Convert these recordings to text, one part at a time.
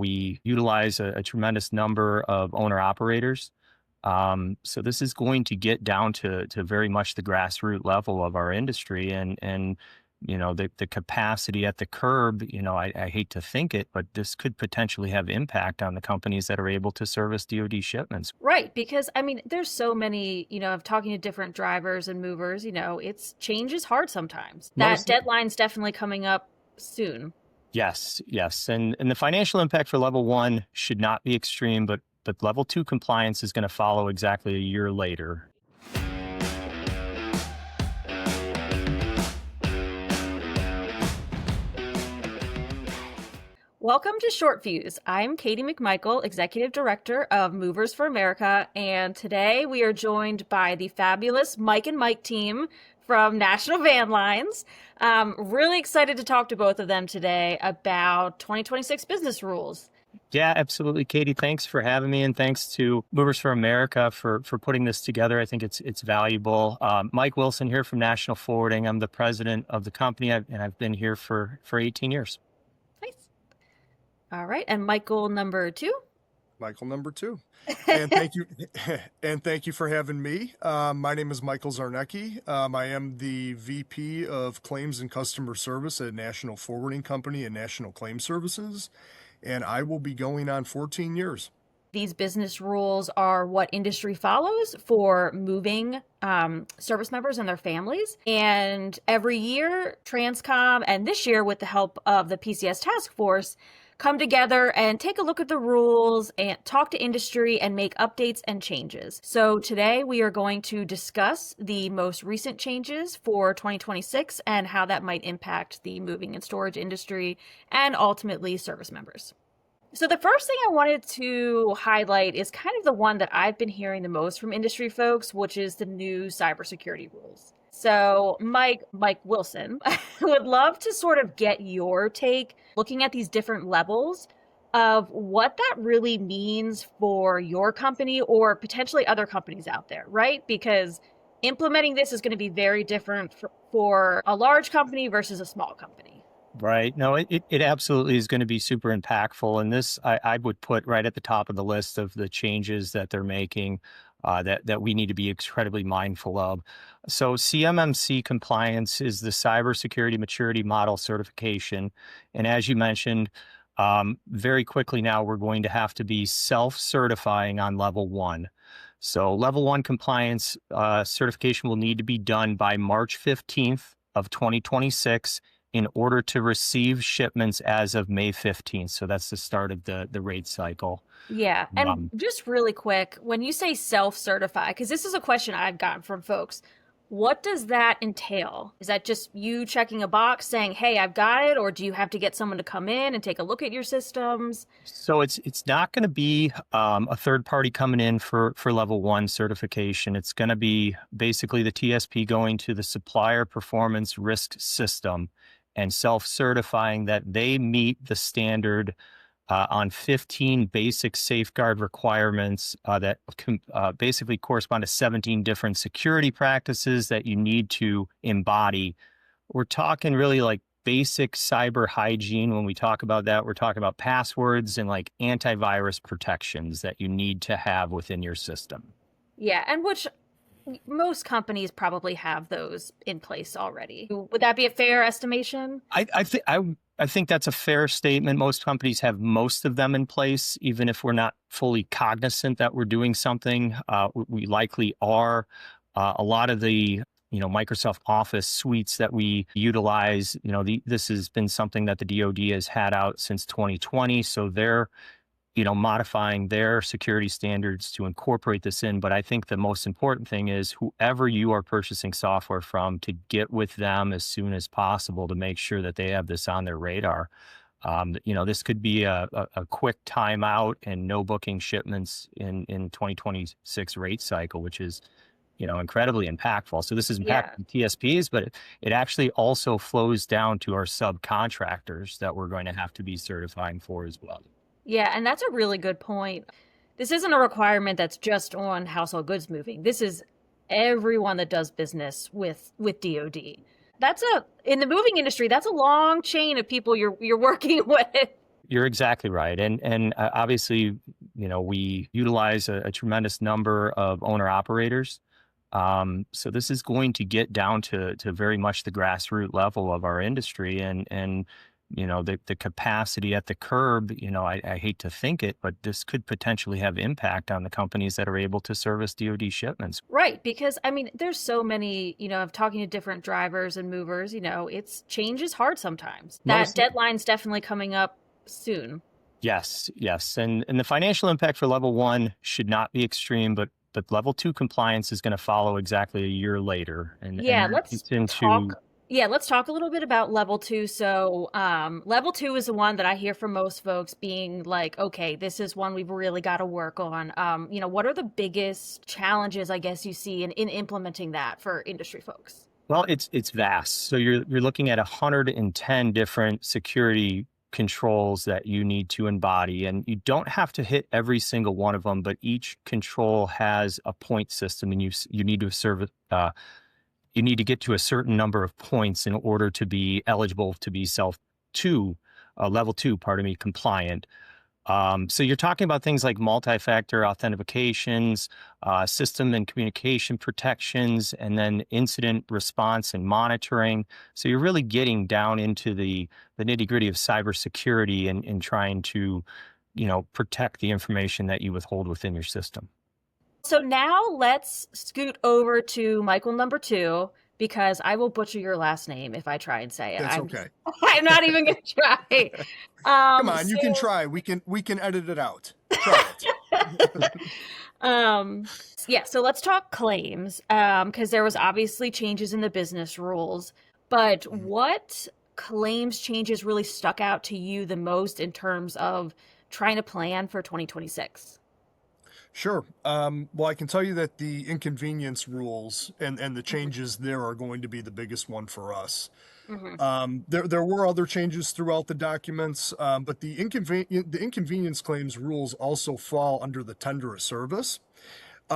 We utilize a tremendous number of owner operators. So this is going to get down to very much the grassroots level of our industry, and the capacity at the curb. I hate to think it, but this could potentially have impact on the companies that are able to service DoD shipments. Right, because I mean, there's so many, of talking to different drivers and movers, change is hard sometimes. That Most deadline's definitely coming up soon. Yes, yes, and the financial impact for level one should not be extreme, but level two compliance is going to follow exactly a year later. Welcome to Short Views. I'm Katie McMichael, Executive Director of Movers for America, and today we are joined by the fabulous Mike and Mike team from National Van Lines. Really excited to talk to both of them today about 2026 business rules. Yeah, absolutely, Katie. Thanks for having me, and thanks to Movers for America for putting this together. I think it's valuable. Mike Wilson here from National Forwarding. I'm the president of the company, and I've been here for 18 years. Nice. All right, and Michael number two. Michael number two. And thank you and thank you for having me. My name is Michael Czarnecki. I am the VP of Claims and Customer Service at National Forwarding Company and National Claim Services, and I will be going on 14 years. These business rules are what industry follows for moving service members and their families. And every year, Transcom, and this year with the help of the PCS Task Force, come together and take a look at the rules and talk to industry and make updates and changes. So today we are going to discuss the most recent changes for 2026 and how that might impact the moving and storage industry and ultimately service members. So the first thing I wanted to highlight is kind of the one that I've been hearing the most from industry folks, which is the new cybersecurity rules. So Mike Wilson, I would love to sort of get your take looking at these different levels of what that really means for your company or potentially other companies out there, right? Because implementing this is going to be very different for a large company versus a small company. Right. No, it absolutely is going to be super impactful. And this, I would put right at the top of the list of the changes that they're making that we need to be incredibly mindful of. So CMMC compliance is the Cybersecurity Maturity Model Certification. And as you mentioned, very quickly now, we're going to have to be self-certifying on level one. So level one compliance certification will need to be done by March 15th of 2026 in order to receive shipments as of May 15th. So that's the start of the rate cycle. Yeah. And just really quick, when you say self-certify, because this is a question I've gotten from folks, what does that entail? Is that just you checking a box saying, hey, I've got it? Or do you have to get someone to come in and take a look at your systems? So it's not going to be a third party coming in for level one certification. It's going to be basically the TSP going to the supplier performance risk system and self-certifying that they meet the standard on 15 basic safeguard requirements that basically correspond to 17 different security practices that you need to embody. We're talking really like basic cyber hygiene. When we talk about that, we're talking about passwords and like antivirus protections that you need to have within your system. Yeah, and which most companies probably have those in place already. Would that be a fair estimation? I think that's a fair statement. Most companies have most of them in place, even if we're not fully cognizant that we're doing something. We likely are. A lot of the Microsoft Office suites that we utilize, this has been something that the DoD has had out since 2020. So they're modifying their security standards to incorporate this in. But I think the most important thing is whoever you are purchasing software from, to get with them as soon as possible to make sure that they have this on their radar. This could be a quick timeout and no booking shipments in 2026 rate cycle, which is incredibly impactful. So this is impacting TSPs, but it actually also flows down to our subcontractors that we're going to have to be certifying for as well. Yeah, and that's a really good point. This isn't a requirement that's just on household goods moving. This is everyone that does business with DoD. In the moving industry, that's a long chain of people you're working with. You're exactly right. And obviously, we utilize a tremendous number of owner operators. So this is going to get down to very much the grassroots level of our industry, and the capacity at the curb. I hate to think it, but this could potentially have impact on the companies that are able to service DoD shipments. Right, because I mean, there's so many, of talking to different drivers and movers, change is hard sometimes. That Most deadline's definitely coming up soon. Yes, yes. And the financial impact for level one should not be extreme, but level two compliance is going to follow exactly a year later. Yeah, And that gets into let's talk a little bit about level two. So, level two is the one that I hear from most folks being like, okay, this is one we've really got to work on. What are the biggest challenges, I guess, you see in implementing that for industry folks? well, it's vast. So you're looking at 110 different security controls that you need to embody, and you don't have to hit every single one of them, but each control has a point system, and you need to serve you need to get to a certain number of points in order to be eligible to be level two, pardon me, compliant. So you're talking about things like multi-factor authentications, system and communication protections, and then incident response and monitoring. So you're really getting down into the nitty-gritty of cybersecurity and trying to, protect the information that you withhold within your system. So now let's scoot over to Michael number two, because I will butcher your last name if I try and say it. That's okay. I'm not even going to try. Come on, you can try. We can edit it out. Try it. Yeah, so let's talk claims, because there was obviously changes in the business rules, but what claims changes really stuck out to you the most in terms of trying to plan for 2026? Sure. Well, I can tell you that the inconvenience rules and the changes there are going to be the biggest one for us. There were other changes throughout the documents, but the inconvenience claims rules also fall under the tender of service.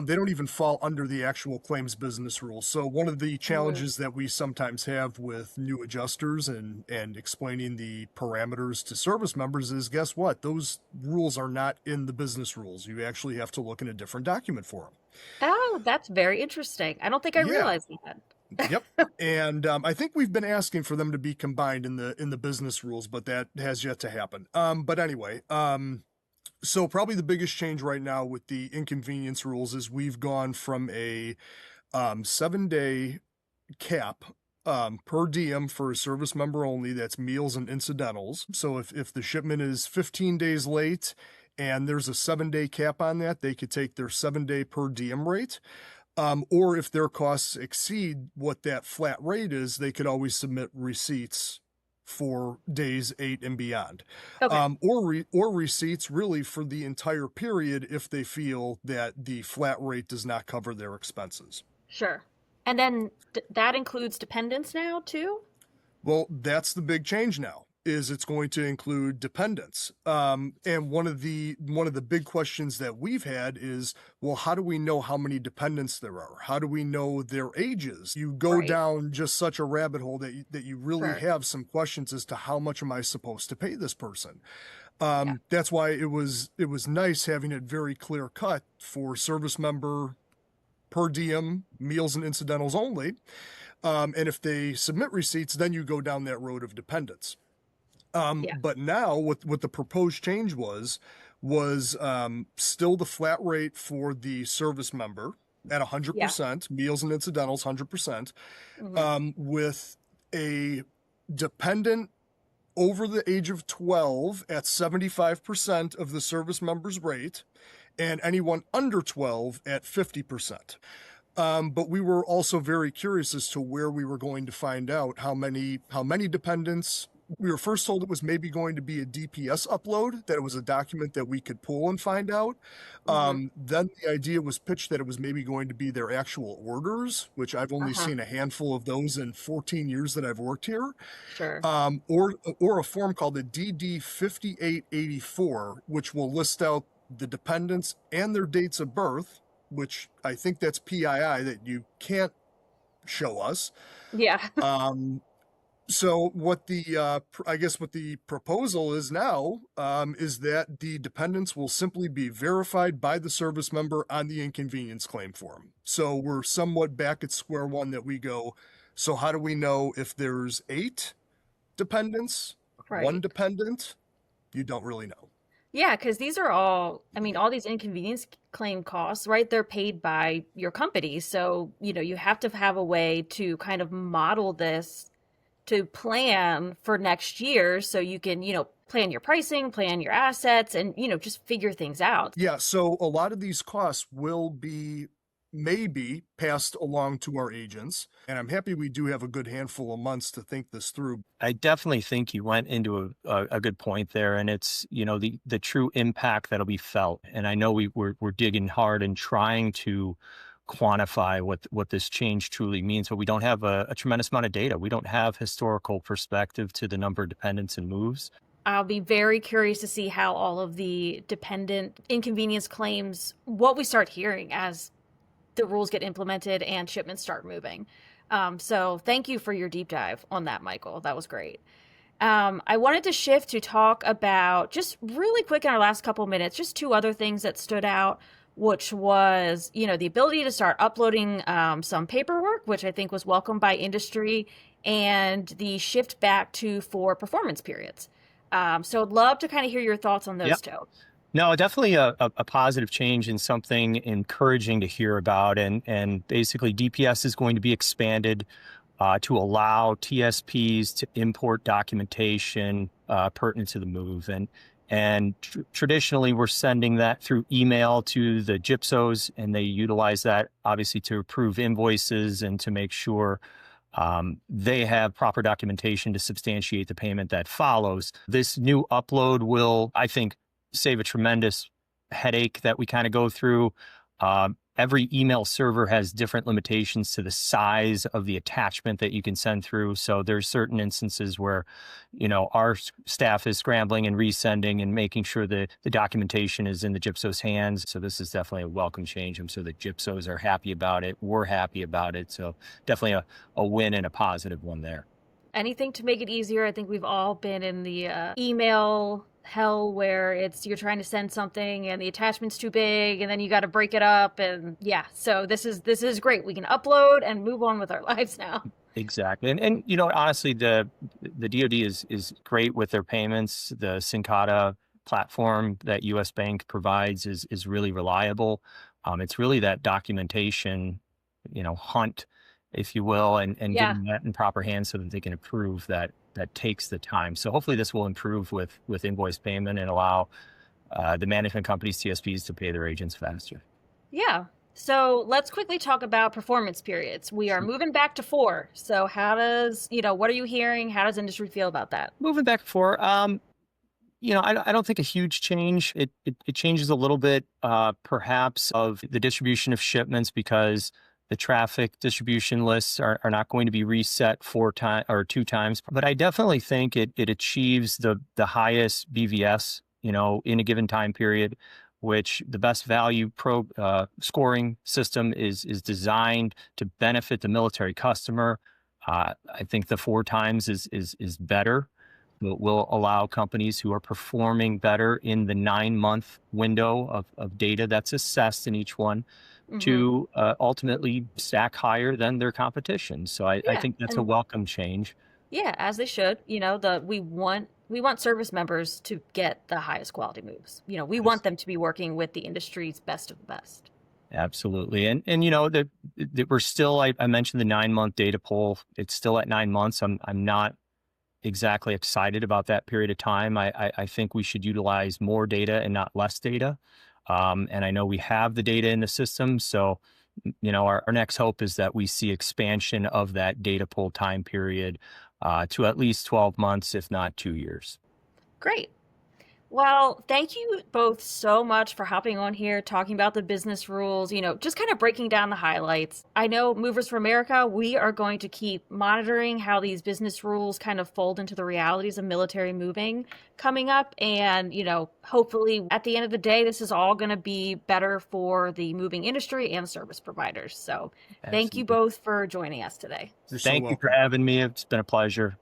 They don't even fall under the actual claims business rules. So one of the challenges that we sometimes have with new adjusters and explaining the parameters to service members is, guess what? Those rules are not in the business rules. You actually have to look in a different document for them. Oh, that's very interesting. I don't think I realized that. Yep. And I think we've been asking for them to be combined in the business rules, but that has yet to happen. But anyway, so probably the biggest change right now with the inconvenience rules is we've gone from a 7-day cap per diem for a service member only. That's meals and incidentals. So if the shipment is 15 days late and there's a 7-day cap on that, they could take their 7-day per diem rate. Or if their costs exceed what that flat rate is, they could always submit receipts for days 8 and beyond. Okay. Or receipts really for the entire period if they feel that the flat rate does not cover their expenses. Sure. And then that includes dependents now too? Well, that's the big change now, is it's going to include dependents. And one of the big questions that we've had is, well, how do we know how many dependents there are? How do we know their ages? You go down just such a rabbit hole that you really have some questions as to how much am I supposed to pay this person? That's why it was nice having it very clear cut for service member per diem, meals and incidentals only. And if they submit receipts, then you go down that road of dependents. But now what the proposed change was still the flat rate for the service member at 100%, meals and incidentals 100%, with a dependent over the age of 12 at 75% of the service member's rate, and anyone under 12 at 50%. But we were also very curious as to where we were going to find out how many dependents. We were first told it was maybe going to be a DPS upload, that it was a document that we could pull and find out. Then the idea was pitched that it was maybe going to be their actual orders, which I've only seen a handful of those in 14 years that I've worked here. Sure. Or a form called the DD 5884, which will list out the dependents and their dates of birth, which I think that's PII that you can't show us. Yeah. So what I guess what the proposal is now is that the dependents will simply be verified by the service member on the inconvenience claim form. So we're somewhat back at square one that we go, so how do we know if there's 8 dependents, one Right. dependent? You don't really know. Yeah, because these are all, I mean, all these inconvenience claim costs, right? They're paid by your company. So, you have to have a way to kind of model this to plan for next year so you can, plan your pricing, plan your assets, and, just figure things out. Yeah, so a lot of these costs will be maybe passed along to our agents, and I'm happy we do have a good handful of months to think this through. I definitely think you went into a good point there, and it's the true impact that'll be felt. And I know we're digging hard and trying to quantify what this change truly means, but we don't have a tremendous amount of data. We don't have historical perspective to the number of dependents and moves. I'll be very curious to see how all of the dependent inconvenience claims, what we start hearing as the rules get implemented and shipments start moving. So thank you for your deep dive on that, Michael. That was great. I wanted to shift to talk about, just really quick in our last couple minutes, just 2 other things that stood out, which was, the ability to start uploading some paperwork, which I think was welcomed by industry, and the shift back to 4 performance periods. So I'd love to kind of hear your thoughts on those 2. No, definitely a positive change and something encouraging to hear about. And basically, DPS is going to be expanded to allow TSPs to import documentation pertinent to the move. And traditionally, we're sending that through email to the GIPSOs, and they utilize that obviously to approve invoices and to make sure they have proper documentation to substantiate the payment that follows. This new upload will, I think, save a tremendous headache that we kind of go through. Every email server has different limitations to the size of the attachment that you can send through. So there's certain instances where, our staff is scrambling and resending and making sure that the documentation is in the GIPSO's hands. So this is definitely a welcome change. I'm sure the GIPSOs are happy about it. We're happy about it. So definitely a win and a positive one there. Anything to make it easier. I think we've all been in the email hell where you're trying to send something and the attachment's too big and then you got to break it up, and so this is great. We can upload and move on with our lives now. Exactly. And honestly, the DoD is great with their payments. The Syncada platform that US Bank provides is really reliable. It's really that documentation, hunt, if you will, and getting that in proper hands so that they can approve that takes the time. So hopefully this will improve with invoice payment and allow the management companies, TSPs, to pay their agents faster. Yeah. So let's quickly talk about performance periods. We are moving back to 4. So how does, what are you hearing? How does industry feel about that? Moving back to 4, I don't think a huge change. It changes a little bit, perhaps, of the distribution of shipments, because the traffic distribution lists are not going to be reset 4 times or 2 times. But I definitely think it achieves the highest BVS, in a given time period, which the best value scoring system is designed to benefit the military customer. I think the 4 times is better. It will allow companies who are performing better in the 9-month window of data that's assessed in each one to ultimately stack higher than their competition. So I think that's a welcome change. Yeah, as they should. We want service members to get the highest quality moves. We want them to be working with the industry's best of the best. Absolutely. And that we're still, I mentioned the 9-month data poll. It's still at 9 months. I'm not exactly excited about that period of time. I think we should utilize more data and not less data. And I know we have the data in the system. So, our next hope is that we see expansion of that data pool time period to at least 12 months, if not 2 years. Great. Well, thank you both so much for hopping on here, talking about the business rules, just kind of breaking down the highlights. I know Movers for America, we are going to keep monitoring how these business rules kind of fold into the realities of military moving coming up. And, hopefully at the end of the day, this is all going to be better for the moving industry and service providers. So Thank you both for joining us today. Thank you for having me. It's been a pleasure.